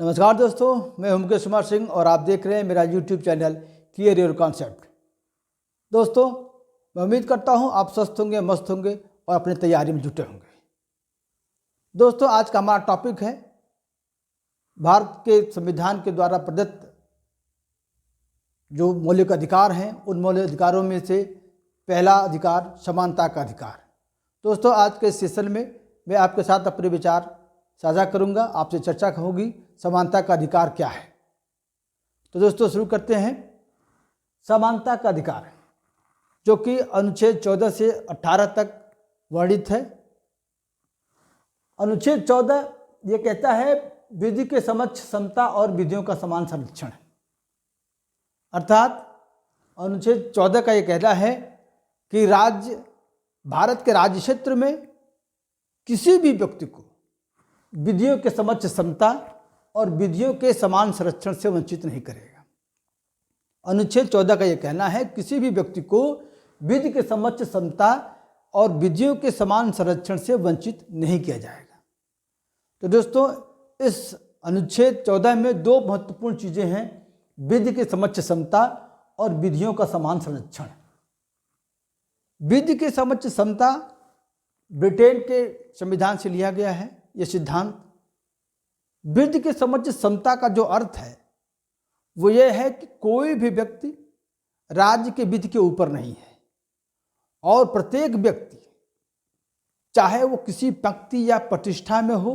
नमस्कार दोस्तों, मैं हूं मुकेश कुमार सिंह और आप देख रहे हैं मेरा YouTube channel clear your concept. दोस्तों, मैं उम्मीद करता हूं आप स्वस्थ होंगे, मस्त होंगे और अपनी तैयारी में जुटे होंगे। दोस्तों, आज का हमारा टॉपिक है भारत के संविधान के द्वारा प्रदत्त जो मौलिक अधिकार हैं, उन मौलिक अधिकारों में से पहला अधिकार समानता का अधिकार। दोस्तों, आज के सेशन में मैं आपके साथ अपने विचार साझा करूंगा, आपसे चर्चा होगी समानता का अधिकार क्या है। तो दोस्तों, शुरू करते हैं। समानता का अधिकार जो कि अनुच्छेद 14 से 18 तक वर्णित है। अनुच्छेद 14 ये कहता है विधि के समक्ष समता और विधियों का समान संरक्षण। अर्थात अनुच्छेद 14 का ये कहना है कि भारत के राज्य क्षेत्र में किसी भी व्यक्ति को विधियों के समक्ष समता और विधियों के समान संरक्षण से वंचित नहीं करेगा। अनुच्छेद 14 का यह कहना है किसी भी व्यक्ति को विधि के समक्ष समता और विधियों के समान संरक्षण से वंचित नहीं किया जाएगा। तो दोस्तों, इस अनुच्छेद 14 में दो महत्वपूर्ण चीजें हैं, विधि के समक्ष समता और विधियों का समान संरक्षण। विधि के समक्ष समता ब्रिटेन के संविधान से लिया गया है। यह सिद्धांत विधि के समक्ष समता का जो अर्थ है वो ये है कि कोई भी व्यक्ति राज्य के विधि के ऊपर नहीं है और प्रत्येक व्यक्ति चाहे वो किसी पंक्ति या प्रतिष्ठा में हो,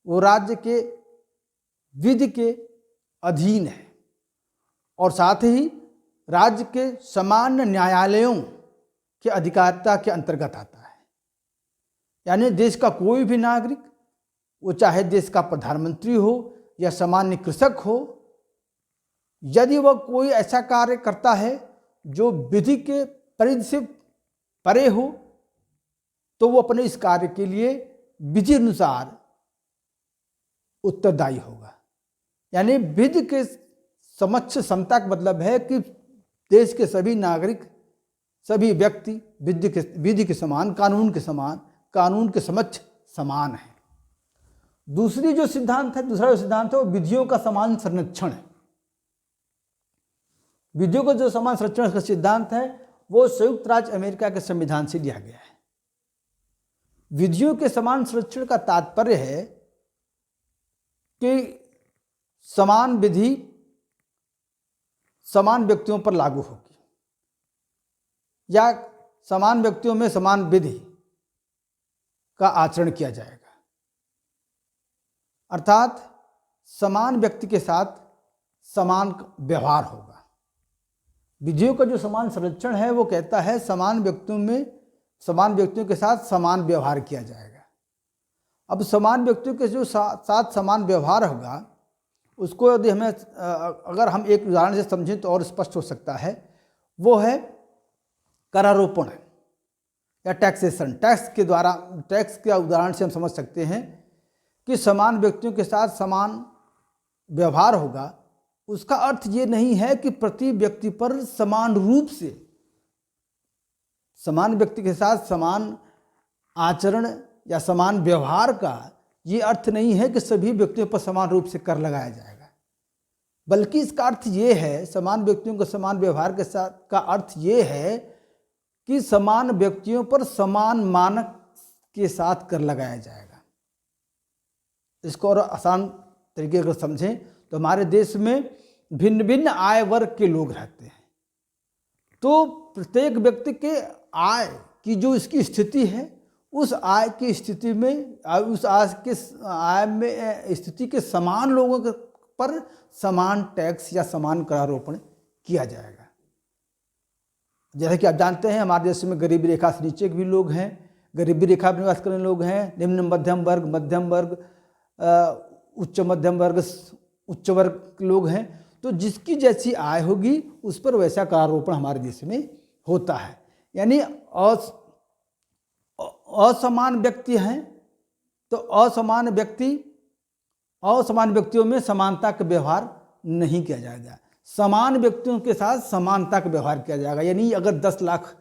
वो राज्य के विधि के अधीन है और साथ ही राज्य के सामान्य न्यायालयों के अधिकारिता के अंतर्गत आता है। यानी देश का कोई भी नागरिक, वो चाहे देश का प्रधानमंत्री हो या सामान्य कृषक हो, यदि वह कोई ऐसा कार्य करता है जो विधि के परिधि से परे हो, तो वो अपने इस कार्य के लिए विधि अनुसार उत्तरदायी होगा। यानी विधि के समक्ष समता का मतलब है कि देश के सभी नागरिक, सभी व्यक्ति विधि के समान, कानून के समान, कानून के समक्ष समान है। दूसरा जो सिद्धांत है वो विधियों का समान संरक्षण है। विधियों का जो समान संरक्षण का सिद्धांत है वो संयुक्त राज्य अमेरिका के संविधान से लिया गया है। विधियों के समान संरक्षण का तात्पर्य है कि समान विधि समान व्यक्तियों पर लागू होगी या समान व्यक्तियों में समान विधि का आचरण किया जाएगा। अर्थात समान व्यक्ति के साथ समान व्यवहार होगा। विधियों का जो समान संरक्षण है वो कहता है समान व्यक्तियों के साथ समान व्यवहार किया जाएगा। अब समान व्यक्तियों के जो साथ समान व्यवहार होगा, उसको यदि हमें अगर हम एक उदाहरण से समझें तो और स्पष्ट हो सकता है। वो है करारोपण या टैक्सेशन। टैक्स के उदाहरण से हम समझ सकते हैं कि समान व्यक्तियों के साथ समान व्यवहार होगा। उसका अर्थ ये नहीं है कि प्रति व्यक्ति पर समान रूप से, समान व्यक्ति के साथ समान आचरण या समान व्यवहार का ये अर्थ नहीं है कि सभी व्यक्तियों पर समान रूप से कर लगाया जाएगा, बल्कि इसका अर्थ ये है, समान व्यक्तियों के समान व्यवहार के साथ का अर्थ ये है कि समान व्यक्तियों पर समान मानक के साथ कर लगाया जाएगा। इसको और आसान तरीके से समझें तो हमारे देश में भिन्न भिन्न आय वर्ग के लोग रहते हैं। तो प्रत्येक व्यक्ति के आय की जो इसकी स्थिति है, उस आय की स्थिति में, उस आय में स्थिति के समान लोगों पर समान टैक्स या समान करारोपण किया जाएगा। जैसा कि आप जानते हैं, हमारे देश में गरीबी रेखा से नीचे के भी लोग हैं, गरीबी रेखा पर निवास करने लोग हैं, निम्न मध्यम वर्ग, उच्च मध्यम वर्ग, उच्च वर्ग लोग हैं। तो जिसकी जैसी आय होगी उस पर वैसा करारोपण हमारे देश में होता है। यानी असमान व्यक्ति हैं तो असमान व्यक्तियों में समानता का व्यवहार नहीं किया जाएगा। समान व्यक्तियों के साथ समानता का व्यवहार किया जाएगा। यानी अगर 10 लाख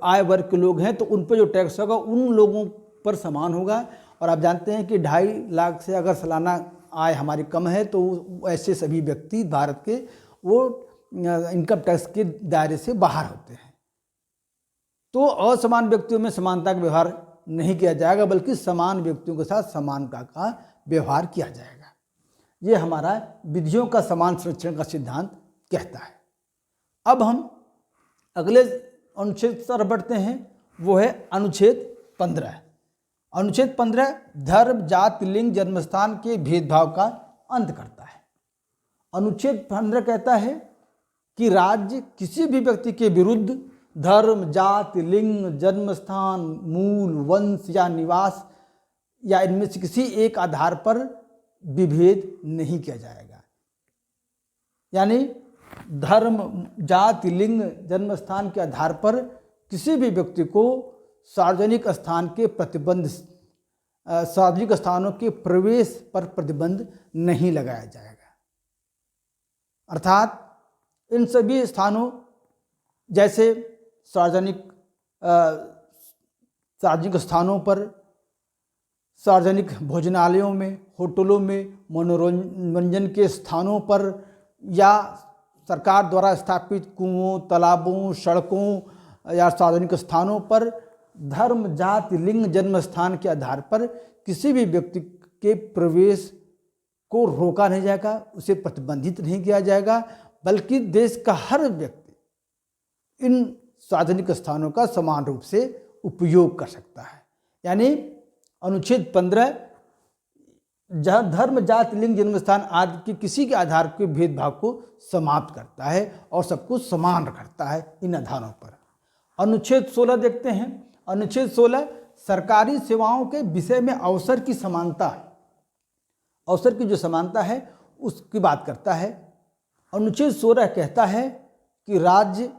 आय वर्ग के लोग हैं तो उन पर जो टैक्स होगा उन लोगों पर समान होगा। और आप जानते हैं कि 2.5 लाख से अगर सालाना आय हमारी कम है तो ऐसे सभी व्यक्ति भारत के वो इनकम टैक्स के दायरे से बाहर होते हैं। तो असमान व्यक्तियों में समानता का व्यवहार नहीं किया जाएगा, बल्कि समान व्यक्तियों के साथ समानता का व्यवहार किया जाएगा। ये हमारा विधियों का समान संरक्षण का सिद्धांत कहता है। अब हम अगले अनुच्छेद की तरफ बढ़ते हैं, वो है अनुच्छेद 15। अनुच्छेद 15 धर्म, जाति, लिंग, जन्मस्थान के भेदभाव का अंत करता है। अनुच्छेद 15 कहता है कि राज्य किसी भी व्यक्ति के विरुद्ध धर्म, जाति, लिंग, जन्मस्थान, मूल, वंश या निवास या इनमें से किसी एक आधार पर विभेद नहीं किया जाएगा। यानी धर्म, जाति, लिंग, जन्मस्थान के आधार पर किसी भी व्यक्ति को सार्वजनिक स्थान के प्रतिबंध, सार्वजनिक स्थानों के प्रवेश पर प्रतिबंध नहीं लगाया जाएगा। अर्थात इन सभी स्थानों जैसे सार्वजनिक स्थानों पर, सार्वजनिक भोजनालयों में, होटलों में, मनोरंजन के स्थानों पर या सरकार द्वारा स्थापित कुओं, तालाबों, सड़कों या सार्वजनिक स्थानों पर धर्म, जाति, लिंग, जन्म स्थान के आधार पर किसी भी व्यक्ति के प्रवेश को रोका नहीं जाएगा, उसे प्रतिबंधित नहीं किया जाएगा, बल्कि देश का हर व्यक्ति इन सार्वजनिक स्थानों का समान रूप से उपयोग कर सकता है। यानी अनुच्छेद 15 जहाँ धर्म, जाति, लिंग, जन्मस्थान आदि के किसी के आधार के भेदभाव को समाप्त करता है और सबको समान करता है इन आधारों पर। अनुच्छेद 16 देखते हैं। अनुच्छेद 16 सरकारी सेवाओं के विषय में अवसर की समानता, अवसर की जो समानता है उसकी बात करता है। अनुच्छेद 16 कहता है कि राज्य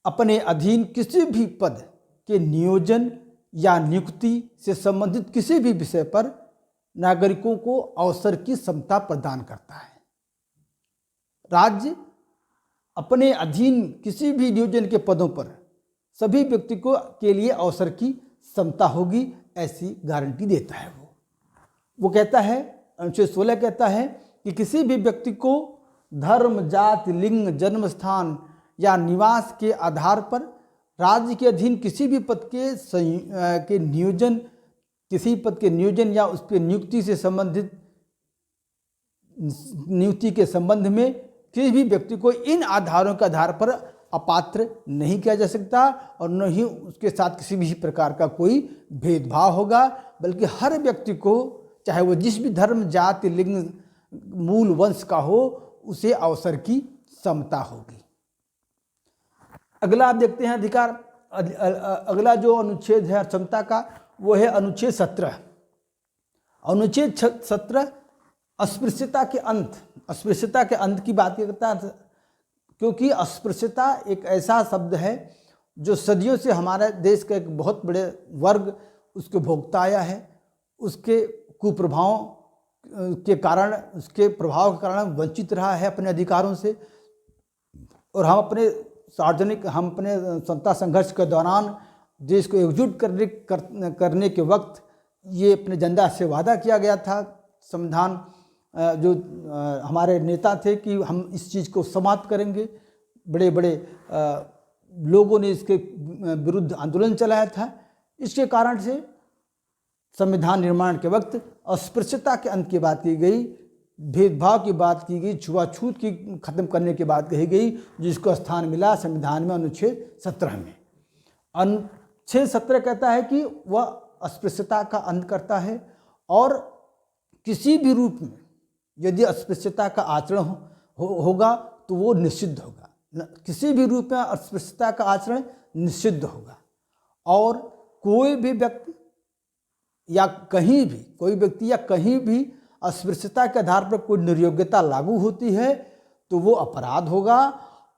अपने अधीन किसी भी पद के नियोजन या नियुक्ति से संबंधित किसी भी विषय पर नागरिकों को अवसर की समता प्रदान करता है। राज्य अपने अधीन किसी भी नियोजन के पदों पर सभी व्यक्ति को के लिए अवसर की समता होगी, ऐसी गारंटी देता है। वो कहता है, अनुच्छेद 16 कहता है कि किसी भी व्यक्ति को धर्म, जाति, लिंग, जन्मस्थान या निवास के आधार पर राज्य के अधीन किसी भी पद के नियोजन, किसी पद के नियोजन या उस पर नियुक्ति से संबंधित नियुक्ति के संबंध में किसी भी व्यक्ति को इन आधारों के आधार पर अपात्र नहीं किया जा सकता और न ही उसके साथ किसी भी प्रकार का कोई भेदभाव होगा, बल्कि हर व्यक्ति को, चाहे वो जिस भी धर्म, जाति, लिंग, मूल, वंश का हो, उसे अवसर की समता होगी। अगला आप देखते हैं अधिकार, अगला जो अनुच्छेद है समता का, वो है अनुच्छेद 17। अनुच्छेद 17 अस्पृश्यता के अंत, अस्पृश्यता के अंत की बात करता है, क्योंकि अस्पृश्यता एक ऐसा शब्द है जो सदियों से हमारे देश का एक बहुत बड़े वर्ग उसको भोगता आया है। उसके कुप्रभावों के कारण, उसके प्रभाव के कारण वंचित रहा है अपने अधिकारों से। और हम अपने स्वतंत्रता संघर्ष के दौरान देश को एकजुट करने के वक्त ये अपने जनता से वादा किया गया था, संविधान जो हमारे नेता थे कि हम इस चीज़ को समाप्त करेंगे। बड़े बड़े लोगों ने इसके विरुद्ध आंदोलन चलाया था। इसके कारण से संविधान निर्माण के वक्त अस्पृश्यता के अंत की बात की गई, भेदभाव की बात की गई, छुआछूत की खत्म करने की बात कही गई, जिसको स्थान मिला संविधान में अनुच्छेद 17 में। अनुच्छेद 17 कहता है कि वह अस्पृश्यता का अंत करता है और किसी भी रूप में यदि अस्पृश्यता का आचरण होगा तो वो निषिद्ध होगा। किसी भी रूप में अस्पृश्यता का आचरण निषिद्ध होगा और कोई भी व्यक्ति या कहीं भी, कोई व्यक्ति या कहीं भी अस्पृश्यता के आधार पर कोई निर्योग्यता लागू होती है तो वो अपराध होगा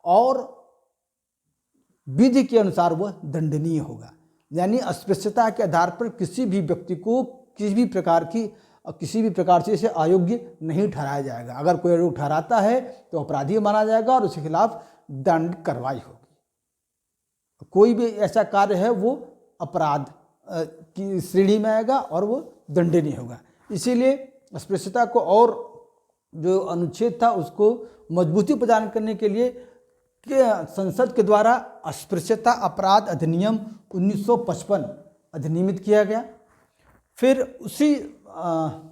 और विधि के अनुसार वह दंडनीय होगा। यानी अस्पृश्यता के आधार पर किसी भी व्यक्ति को किसी भी प्रकार से इसे अयोग्य नहीं ठहराया जाएगा। अगर कोई अयोग्य ठहराता है तो अपराधी माना जाएगा और उसके खिलाफ दंड कार्रवाई होगी। कोई भी ऐसा कार्य है वो अपराध की श्रेणी में आएगा और वो दंडनीय होगा। इसीलिए अस्पृश्यता को और जो अनुच्छेद था उसको मजबूती प्रदान करने के लिए संसद के द्वारा अस्पृश्यता अपराध अधिनियम 1955 अधिनियमित किया गया। फिर उसी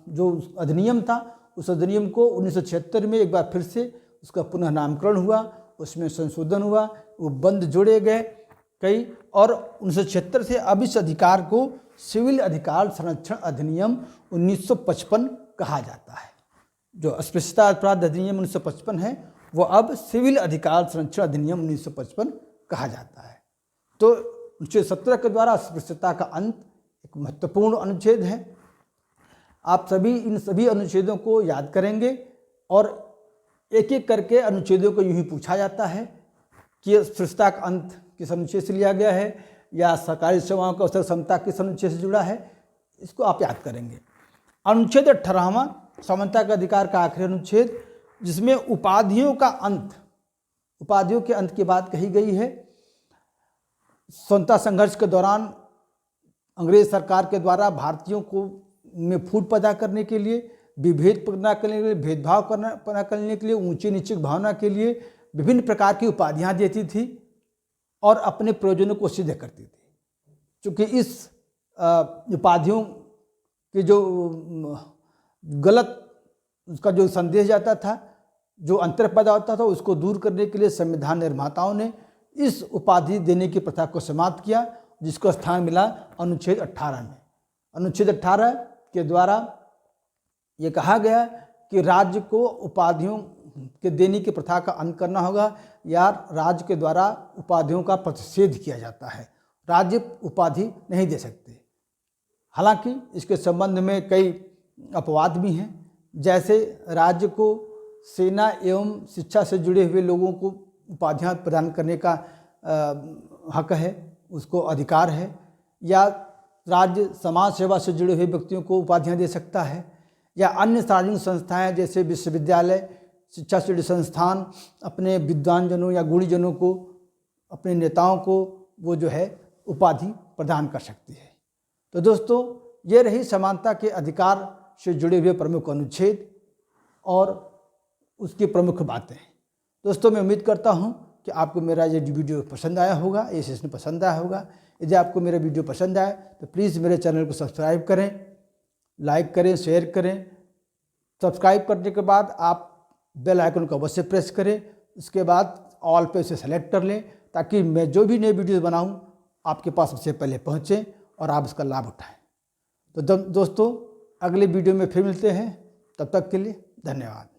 जो अधिनियम था उस अधिनियम को 1976 में एक बार फिर से उसका पुनः नामकरण हुआ, उसमें संशोधन हुआ, वो बंद जोड़े गए कई, और 1976 से अब इस अधिकार को सिविल अधिकार संरक्षण अधिनियम 1955 कहा जाता है। जो अस्पृश्यता अपराध अधिनियम 1955 है वो अब सिविल अधिकार संरक्षण अधिनियम 1955 कहा जाता है। तो अनुच्छेद 17 के द्वारा अस्पृश्यता का अंत एक महत्वपूर्ण अनुच्छेद है। आप सभी इन सभी अनुच्छेदों को याद करेंगे और एक एक करके अनुच्छेदों को यूँ ही पूछा जाता है कि अस्पृश्यता का अंत किस अनुच्छेद से लिया गया है या सरकारी सेवाओं का अवसर समता किस अनुच्छेद से जुड़ा है, इसको आप याद करेंगे। अनुच्छेद 18वां समानता के अधिकार का आखिरी अनुच्छेद, जिसमें उपाधियों का अंत, उपाधियों के अंत की बात कही गई है। स्वतंत्रता संघर्ष के दौरान अंग्रेज सरकार के द्वारा भारतीयों को में फूट पैदा करने के लिए, विभेद पैदा करने के लिए, भेदभाव पैदा करने के लिए, ऊंचे नीचे भावना के लिए विभिन्न प्रकार की उपाधियां देती थी और अपने प्रयोजनों को सिद्ध करती थी। क्योंकि इस उपाधियों के जो गलत उसका जो संदेश जाता था, जो अंतर पैदा होता था, उसको दूर करने के लिए संविधान निर्माताओं ने इस उपाधि देने की प्रथा को समाप्त किया, जिसको स्थान मिला अनुच्छेद 18 में। अनुच्छेद 18 के द्वारा ये कहा गया कि राज्य को उपाधियों के देने की प्रथा का अंत करना होगा या राज्य के द्वारा उपाधियों का प्रतिषेध किया जाता है। राज्य उपाधि नहीं दे सकते। हालांकि इसके संबंध में कई अपवाद भी हैं, जैसे राज्य को सेना एवं शिक्षा से जुड़े हुए लोगों को उपाधियां प्रदान करने का हक है, उसको अधिकार है, या राज्य समाज सेवा से जुड़े हुए व्यक्तियों को उपाधियां दे सकता है, या अन्य सार्वजनिक संस्थाएं जैसे विश्वविद्यालय, शिक्षा से जुड़े संस्थान अपने विद्वानजनों या गुणीजनों को, अपने नेताओं को वो जो है उपाधि प्रदान कर सकती है। तो दोस्तों, ये रही समानता के अधिकार से जुड़े हुए प्रमुख अनुच्छेद और उसकी प्रमुख बातें। दोस्तों, मैं उम्मीद करता हूँ कि आपको मेरा ये वीडियो पसंद आया होगा, ये सेशन पसंद आया होगा। यदि आपको मेरा वीडियो पसंद आए तो प्लीज़ मेरे चैनल को सब्सक्राइब करें, लाइक करें, शेयर करें। सब्सक्राइब करने के बाद आप बेल आइकन को अवश्य प्रेस करें। उसके बाद ऑल पे उसे सेलेक्ट कर लें, ताकि मैं जो भी नए वीडियो बनाऊँ आपके पास सबसे पहले पहुँचे और आप इसका लाभ उठाएँ। तो दोस्तों, अगले वीडियो में फिर मिलते हैं। तब तक के लिए धन्यवाद।